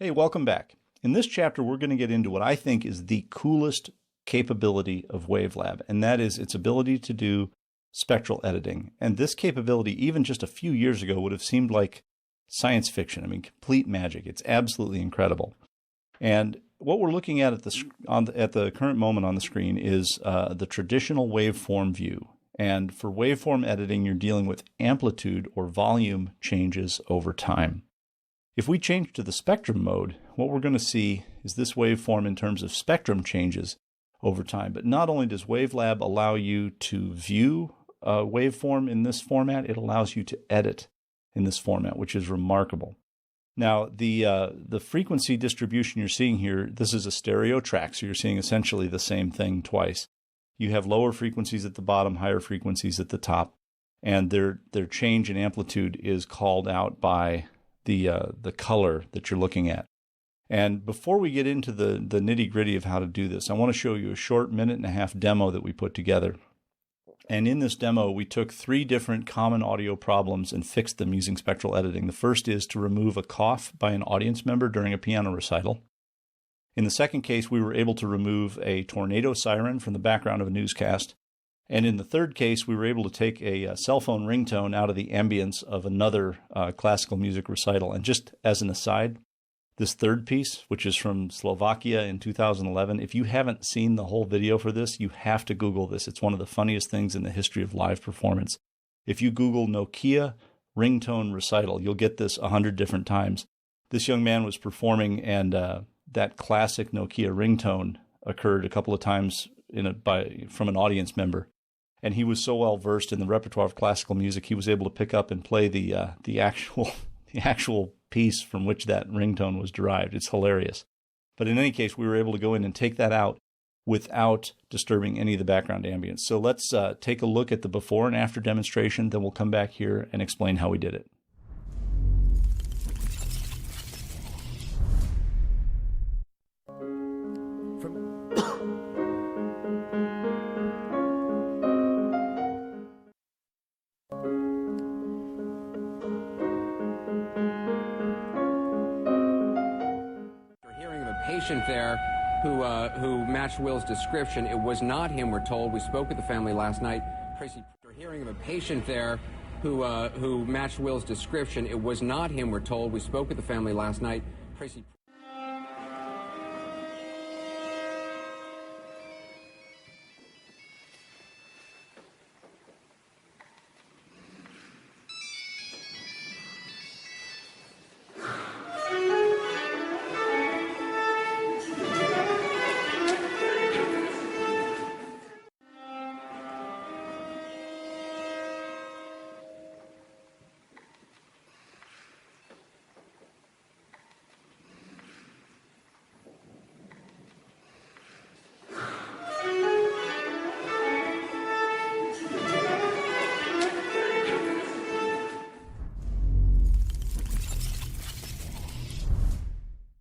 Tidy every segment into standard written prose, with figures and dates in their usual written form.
Hey, welcome back. In this chapter, we're going to get into what I think is the coolest capability of Wavelab, and that is its ability to do spectral editing. And this capability, even just a few years ago, would have seemed like science fiction. I mean, complete magic. It's absolutely incredible. And what we're looking at at the current moment on the screen is the traditional waveform view. And for waveform editing, you're dealing with amplitude or volume changes over time. If we change to the spectrum mode, what we're going to see is this waveform in terms of spectrum changes over time. But not only does Wavelab allow you to view a waveform in this format, it allows you to edit in this format, which is remarkable. Now, the frequency distribution you're seeing here, this is a stereo track, so you're seeing essentially the same thing twice. You have lower frequencies at the bottom, higher frequencies at the top, and their change in amplitude is called out by the color that you're looking at. And before we get into the nitty-gritty of how to do this, I want to show you a short 1.5-minute demo that we put together. And in this demo, we took 3 different common audio problems and fixed them using spectral editing. The first is to remove a cough by an audience member during a piano recital. In the second case, we were able to remove a tornado siren from the background of a newscast. And in the third case, we were able to take a cell phone ringtone out of the ambience of another classical music recital. And just as an aside, this third piece, which is from Slovakia in 2011, if you haven't seen the whole video for this, you have to Google this. It's one of the funniest things in the history of live performance. If you Google Nokia ringtone recital, you'll get this 100 different times. This young man was performing, and that classic Nokia ringtone occurred a couple of times from an audience member. And he was so well versed in the repertoire of classical music, he was able to pick up and play the actual piece from which that ringtone was derived. It's hilarious. But in any case, we were able to go in and take that out without disturbing any of the background ambience. So let's take a look at the before and after demonstration, then we'll come back here and explain how we did it. Patient there who matched Will's description. It was not him, we're told. We spoke with the family last night. Tracy, we're hearing of a patient there who matched Will's description. It was not him, we're told. We spoke with the family last night. Tracy.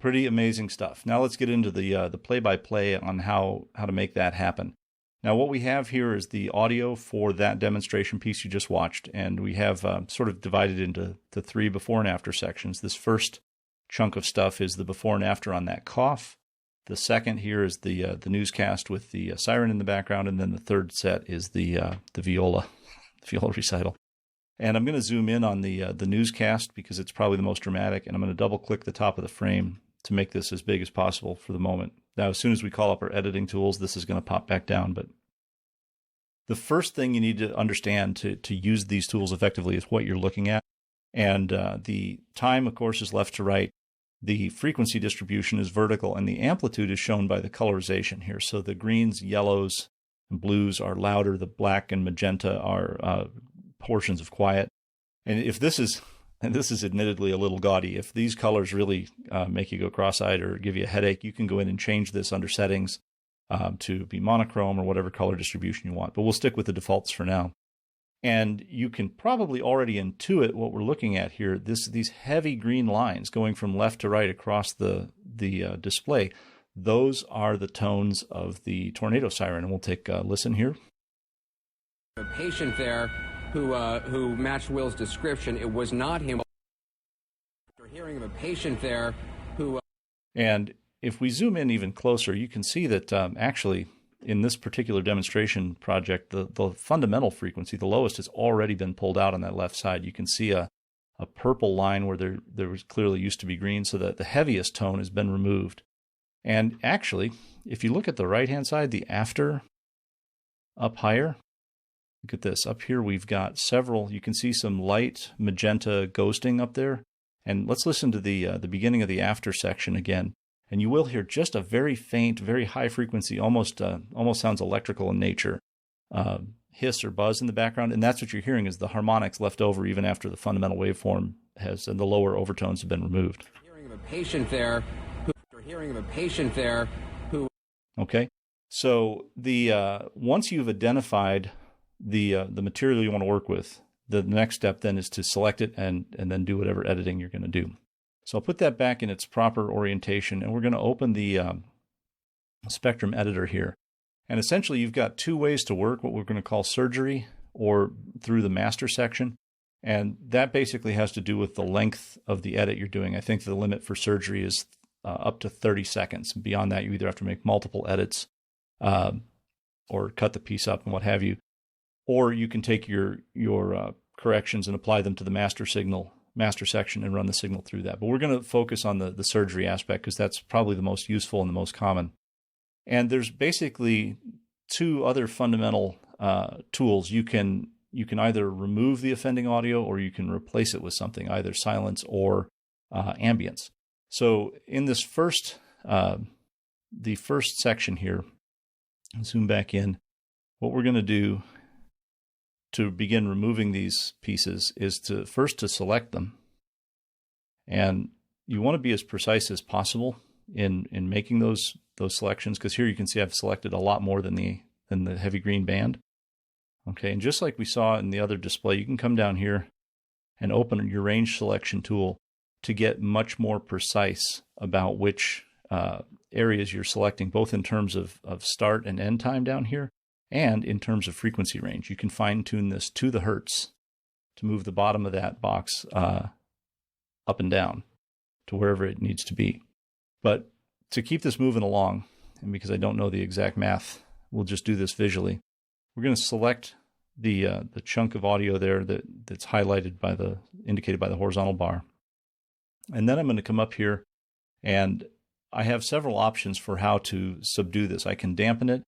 Pretty amazing stuff. Now let's get into the play-by-play on how to make that happen. Now what we have here is the audio for that demonstration piece you just watched, and we have sort of divided into the 3 before and after sections. This first chunk of stuff is the before and after on that cough. The second here is the newscast with the siren in the background, and then the third set is the viola recital. And I'm going to zoom in on the newscast because it's probably the most dramatic, and I'm going to double-click the top of the frame to make this as big as possible for the moment. Now, as soon as we call up our editing tools, this is going to pop back down. But the first thing you need to understand to use these tools effectively is what you're looking at. And the time, of course, is left to right. The frequency distribution is vertical, and the amplitude is shown by the colorization here. So the greens, yellows, and blues are louder. The black and magenta are portions of quiet. And if this is... And this is admittedly a little gaudy. If these colors really make you go cross-eyed or give you a headache, you can go in and change this under settings to be monochrome or whatever color distribution you want. But we'll stick with the defaults for now. And you can probably already intuit what we're looking at here. These heavy green lines going from left to right across the display, those are the tones of the tornado siren. And we'll take a listen here. A patient there who matched Will's description. It was not him. After hearing of a patient there who And if we zoom in even closer, you can see that actually in this particular demonstration project, the fundamental frequency, the lowest, has already been pulled out on that left side. You can see a purple line where there was clearly used to be green, so that the heaviest tone has been removed. And actually, if you look at the right-hand side, the after up higher, look at this. Up here we've got several, you can see some light magenta ghosting up there. And let's listen to the beginning of the after section again. And you will hear just a very faint, very high frequency, almost sounds electrical in nature, hiss or buzz in the background. And that's what you're hearing is the harmonics left over even after the fundamental waveform and the lower overtones have been removed. Hearing of a patient there who. Okay. So once you've identified the material you want to work with, the next step then is to select it and then do whatever editing you're going to do. So I'll put that back in its proper orientation, and we're going to open the Spectrum editor here. And essentially you've got two ways to work, what we're going to call surgery or through the master section. And that basically has to do with the length of the edit you're doing. I think the limit for surgery is up to 30 seconds. Beyond that, you either have to make multiple edits or cut the piece up and what have you. Or you can take your corrections and apply them to the master section and run the signal through that. But we're going to focus on the surgery aspect because that's probably the most useful and the most common. And there's basically two other fundamental tools. You can either remove the offending audio or you can replace it with something, either silence or ambience. So in this the first section here, zoom back in, what we're going to do to begin removing these pieces is to select them. And you want to be as precise as possible in making those selections, because here you can see I've selected a lot more than the heavy green band. Okay, and just like we saw in the other display, you can come down here and open your range selection tool to get much more precise about which areas you're selecting, both in terms of start and end time down here, and in terms of frequency range. You can fine-tune this to the hertz to move the bottom of that box up and down to wherever it needs to be. But to keep this moving along, and because I don't know the exact math, we'll just do this visually. We're going to select the chunk of audio there that's highlighted indicated by the horizontal bar. And then I'm going to come up here, and I have several options for how to subdue this. I can dampen it,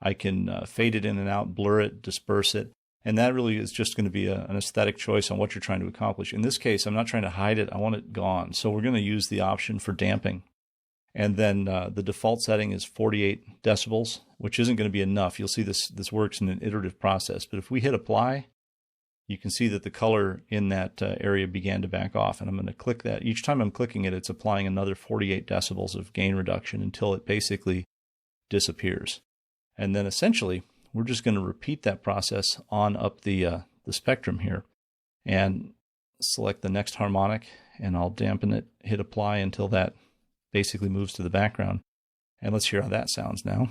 I can fade it in and out, blur it, disperse it, and that really is just going to be an aesthetic choice on what you're trying to accomplish. In this case, I'm not trying to hide it, I want it gone. So we're going to use the option for damping. And then the default setting is 48 decibels, which isn't going to be enough. You'll see this works in an iterative process. But if we hit apply, you can see that the color in that area began to back off. And I'm going to click that. Each time I'm clicking it, it's applying another 48 decibels of gain reduction until it basically disappears. And then essentially, we're just going to repeat that process on up the spectrum here and select the next harmonic, and I'll dampen it, hit apply until that basically moves to the background. And let's hear how that sounds now.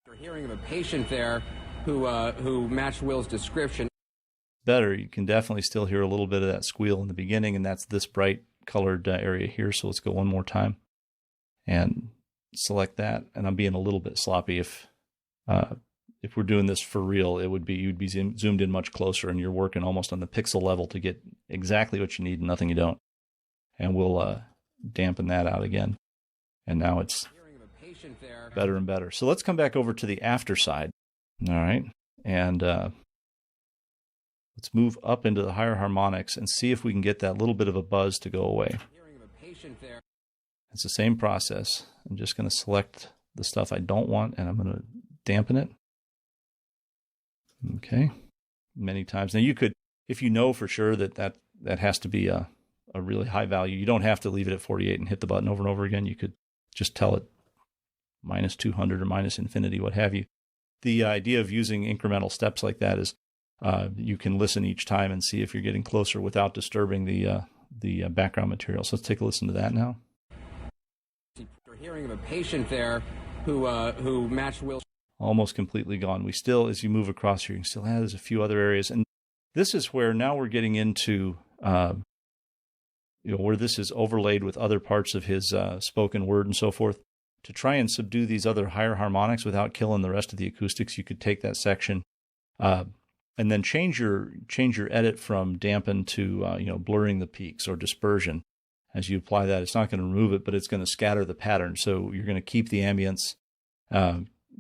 We're hearing of a patient there who matched Will's description. Better, you can definitely still hear a little bit of that squeal in the beginning, and that's this bright colored area here. So let's go one more time and select that. And I'm being a little bit sloppy. If we're doing this for real, you'd be zoomed in much closer, and you're working almost on the pixel level to get exactly what you need and nothing you don't. And we'll dampen that out again. And now it's better and better. So let's come back over to the after side. All right. And let's move up into the higher harmonics and see if we can get that little bit of a buzz to go away. It's the same process. I'm just going to select the stuff I don't want, and I'm going to dampen it. Okay. Many times. Now you could, if you know for sure that has to be a really high value, you don't have to leave it at 48 and hit the button over and over again. You could just tell it minus 200 or minus infinity, what have you. The idea of using incremental steps like that is you can listen each time and see if you're getting closer without disturbing the background material. So let's take a listen to that now. We're hearing of a patient there who matched Will. Almost completely gone. We still, as you move across here, you can still have there's a few other areas. And this is where now we're getting into where this is overlaid with other parts of his spoken word and so forth, to try and subdue these other higher harmonics without killing the rest of the acoustics, you could take that section and then change your edit from dampen to blurring the peaks or dispersion. As you apply that, it's not going to remove it, but it's going to scatter the pattern. So you're going to keep the ambience,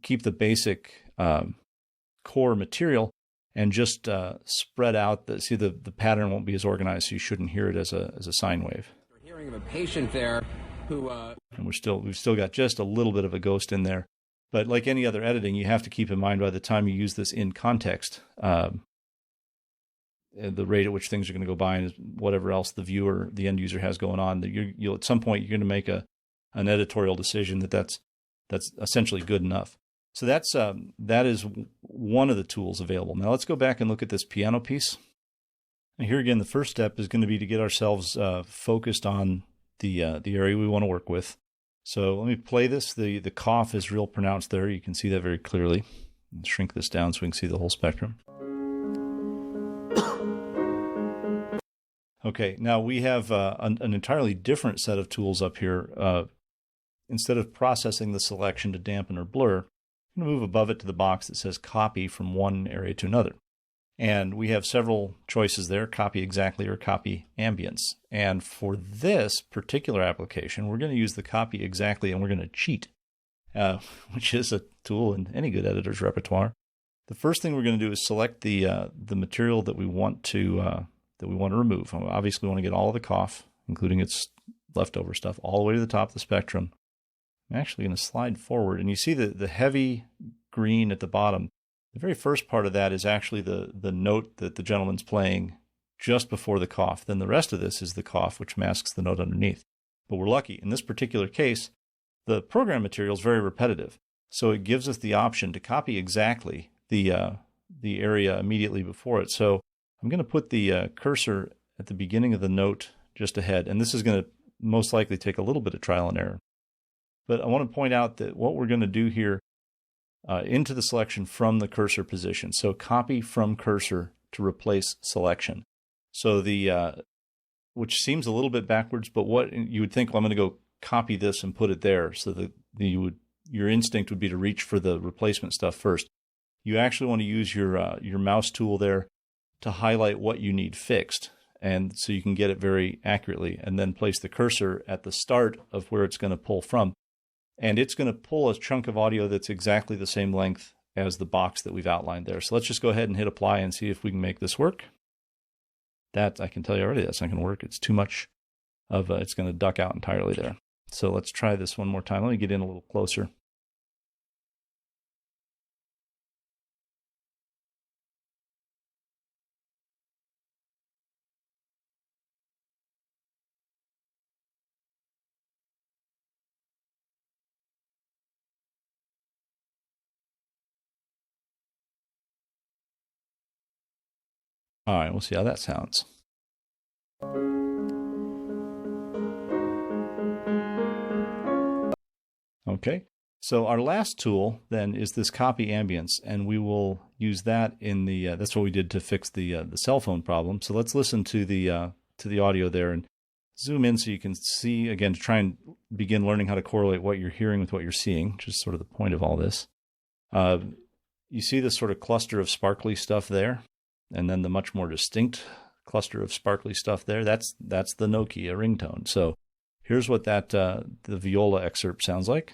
keep the basic core material, and just spread out the pattern won't be as organized, so you shouldn't hear it as a sine wave. We're hearing of a patient there who and we've still got just a little bit of a ghost in there. But like any other editing, you have to keep in mind by the time you use this in context, the rate at which things are going to go by and whatever else the end user has going on, that you'll at some point you're going to make an editorial decision that's essentially good enough. So that is one of the tools available. Now let's go back and look at this piano piece. And here again, the first step is going to be to get ourselves focused on the area we want to work with. So let me play this. The cough is real pronounced there. You can see that very clearly. Let's shrink this down so we can see the whole spectrum. Okay, now we have an entirely different set of tools up here. Instead of processing the selection to dampen or blur, I'm going to move above it to the box that says copy from one area to another. And we have several choices there, copy exactly or copy ambience. And for this particular application, we're going to use the copy exactly and we're going to cheat, which is a tool in any good editor's repertoire. The first thing we're going to do is select the material that we want to remove. Obviously, we want to get all of the cough, including its leftover stuff, all the way to the top of the spectrum. I'm actually going to slide forward, and you see the heavy green at the bottom. The very first part of that is actually the note that the gentleman's playing just before the cough. Then the rest of this is the cough, which masks the note underneath. But we're lucky. In this particular case, the program material is very repetitive, so it gives us the option to copy exactly the area immediately before it. So I'm going to put the cursor at the beginning of the note just ahead, and this is going to most likely take a little bit of trial and error. But I want to point out that what we're going to do here into the selection from the cursor position. So copy from cursor to replace selection. So which seems a little bit backwards, but what you would think, well, I'm going to go copy this and put it there. So that your instinct would be to reach for the replacement stuff first. You actually want to use your mouse tool there to highlight what you need fixed, and so you can get it very accurately, and then place the cursor at the start of where it's going to pull from. And it's going to pull a chunk of audio that's exactly the same length as the box that we've outlined there. So let's just go ahead and hit apply and see if we can make this work. That, I can tell you already, that's not going to work. It's too much of it's going to duck out entirely there. So let's try this one more time. Let me get in a little closer. All right, we'll see how that sounds. Okay, so our last tool then is this copy ambience, and we will use that in the, that's what we did to fix the cell phone problem. So let's listen to the audio there and zoom in so you can see, again, to try and begin learning how to correlate what you're hearing with what you're seeing, which is sort of the point of all this. You see this sort of cluster of sparkly stuff there? And then the much more distinct cluster of sparkly stuff there, that's the Nokia ringtone. So here's what that the viola excerpt sounds like.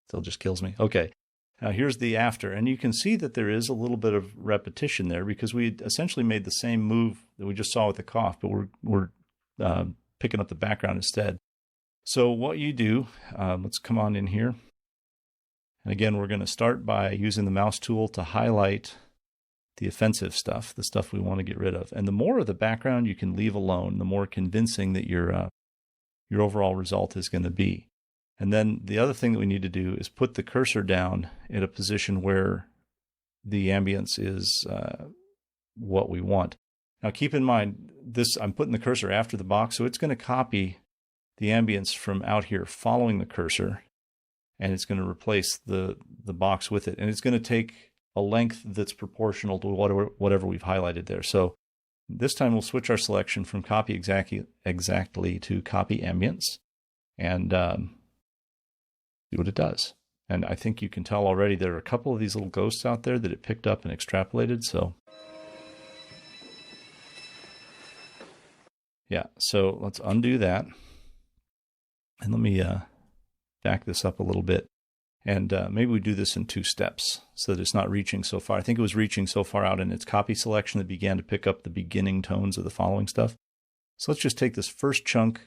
Still just kills me. Okay. Now here's the after, and you can see that there is a little bit of repetition there because we essentially made the same move that we just saw with the cough, but we're picking up the background instead. So what you do, let's come on in here. And again, we're going to start by using the mouse tool to highlight the offensive stuff, the stuff we want to get rid of. And the more of the background you can leave alone, the more convincing that your overall result is going to be. And then the other thing that we need to do is put the cursor down in a position where the ambience is what we want. Now keep in mind, this I'm putting the cursor after the box, so it's going to copy the ambience from out here following the cursor, and it's going to replace the box with it. And it's going to take a length that's proportional to whatever we've highlighted there. So this time we'll switch our selection from copy exactly to copy ambience and see what it does. And I think you can tell already there are a couple of these little ghosts out there that it picked up and extrapolated. So yeah, so let's undo that. And let me back this up a little bit. And maybe we do this in 2 steps so that it's not reaching so far. I think it was reaching so far out in its copy selection that began to pick up the beginning tones of the following stuff. So let's just take this first chunk,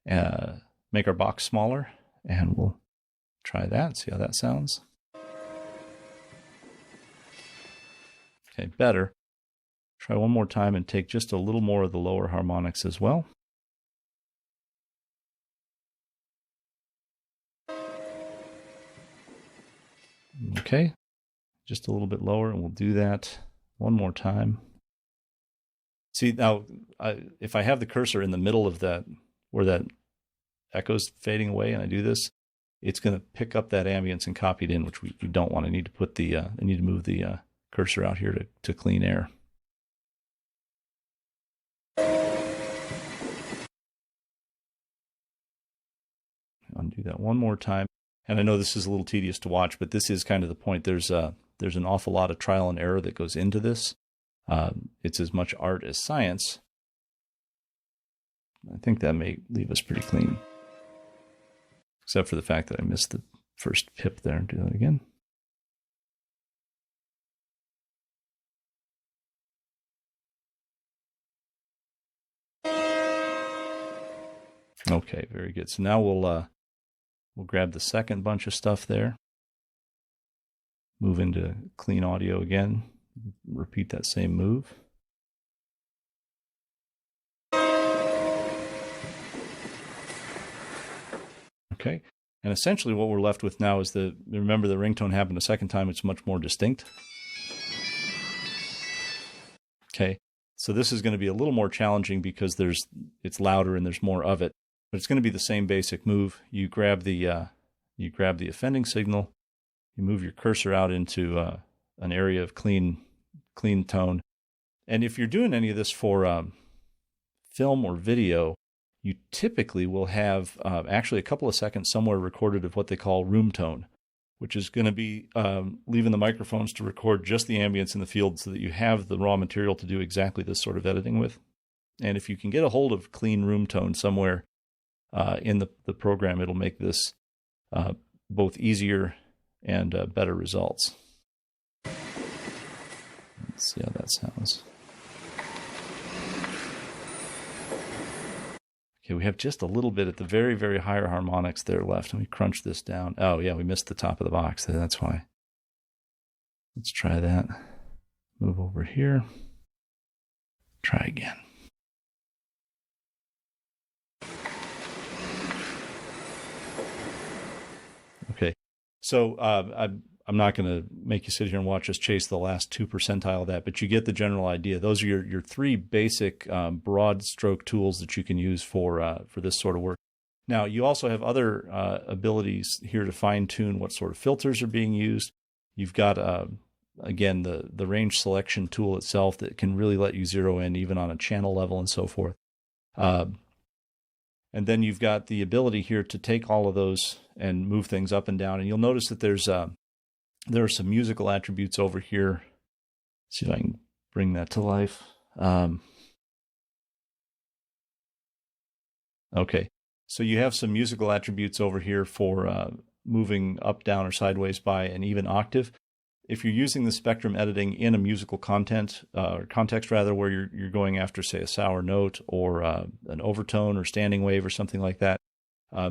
make our box smaller, and we'll try that, see how that sounds. Okay, better. Try one more time and take just a little more of the lower harmonics as well. Okay, just a little bit lower, and we'll do that one more time. See, now, if I have the cursor in the middle of that, where that echo's fading away, and I do this, it's going to pick up that ambience and copy it in, which we don't want. I need to put I need to move the cursor out here to clean air. Undo that one more time. And I know this is a little tedious to watch, but this is kind of the point. There's an awful lot of trial and error that goes into this. It's as much art as science. I think that may leave us pretty clean. Except for the fact that I missed the first pip there. Do that again. Okay, very good. So now we'll grab the second bunch of stuff there. Move into clean audio again. Repeat that same move. Okay, and essentially what we're left with now is remember the ringtone happened a second time, it's much more distinct. Okay, so this is going to be a little more challenging because it's louder and there's more of it, but it's going to be the same basic move. You grab the offending signal, you move your cursor out into an area of clean tone, and if you're doing any of this for film or video, you typically will have actually a couple of seconds somewhere recorded of what they call room tone, which is going to be leaving the microphones to record just the ambience in the field so that you have the raw material to do exactly this sort of editing with. And if you can get a hold of clean room tone somewhere in the program, it'll make this both easier and better results. Let's see how that sounds. Okay, we have just a little bit at the very, very higher harmonics there left. Let me crunch this down. Oh, yeah, we missed the top of the box. That's why. Let's try that. Move over here. Try again. Okay, so I'm not going to make you sit here and watch us chase the last 2 percentile of that, but you get the general idea. Those are your 3 basic broad stroke tools that you can use for this sort of work. Now, you also have other abilities here to fine tune what sort of filters are being used. You've got, again, the range selection tool itself that can really let you zero in even on a channel level and so forth. And then you've got the ability here to take all of those and move things up and down. And you'll notice that there are some musical attributes over here. Let's see if I can bring that to life. Okay, so you have some musical attributes over here for moving up, down, or sideways by an even octave. If you're using the spectrum editing in a musical context rather, where you're going after, say, a sour note or an overtone or standing wave or something like that,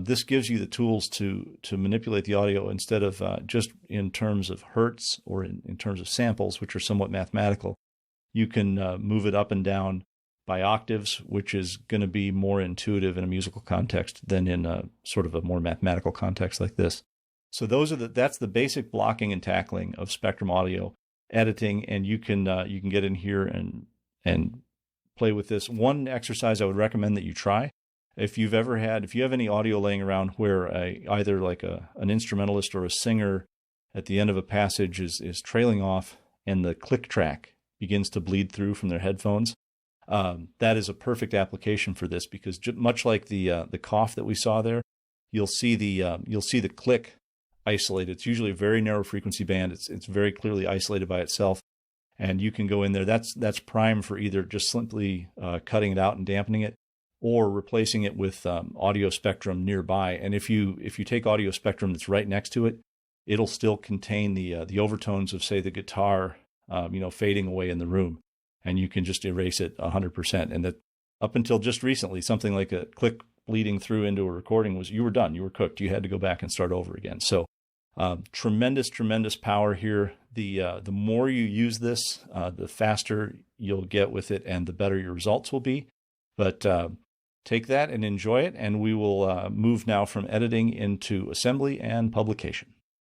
this gives you the tools to manipulate the audio instead of just in terms of hertz or in terms of samples, which are somewhat mathematical. You can move it up and down by octaves, which is going to be more intuitive in a musical context than in a sort of a more mathematical context like this. So that's the basic blocking and tackling of Spectrum Audio editing, and you can get in here and play with this. One exercise I would recommend that you try, if you have any audio laying around where either like an instrumentalist or a singer at the end of a passage is trailing off and the click track begins to bleed through from their headphones, that is a perfect application for this, because much like the cough that we saw there, you'll see the click isolated. It's usually a very narrow frequency band. It's very clearly isolated by itself, and you can go in there. That's prime for either just simply cutting it out and dampening it, or replacing it with audio spectrum nearby. And if you take audio spectrum that's right next to it, it'll still contain the overtones of, say, the guitar, fading away in the room, and you can just erase it 100%. And that, up until just recently, something like a click bleeding through into a recording you were done, you were cooked. You had to go back and start over again. So tremendous power here. The more you use this, the faster you'll get with it, and the better your results will be. But take that and enjoy it, and we will move now from editing into assembly and publication.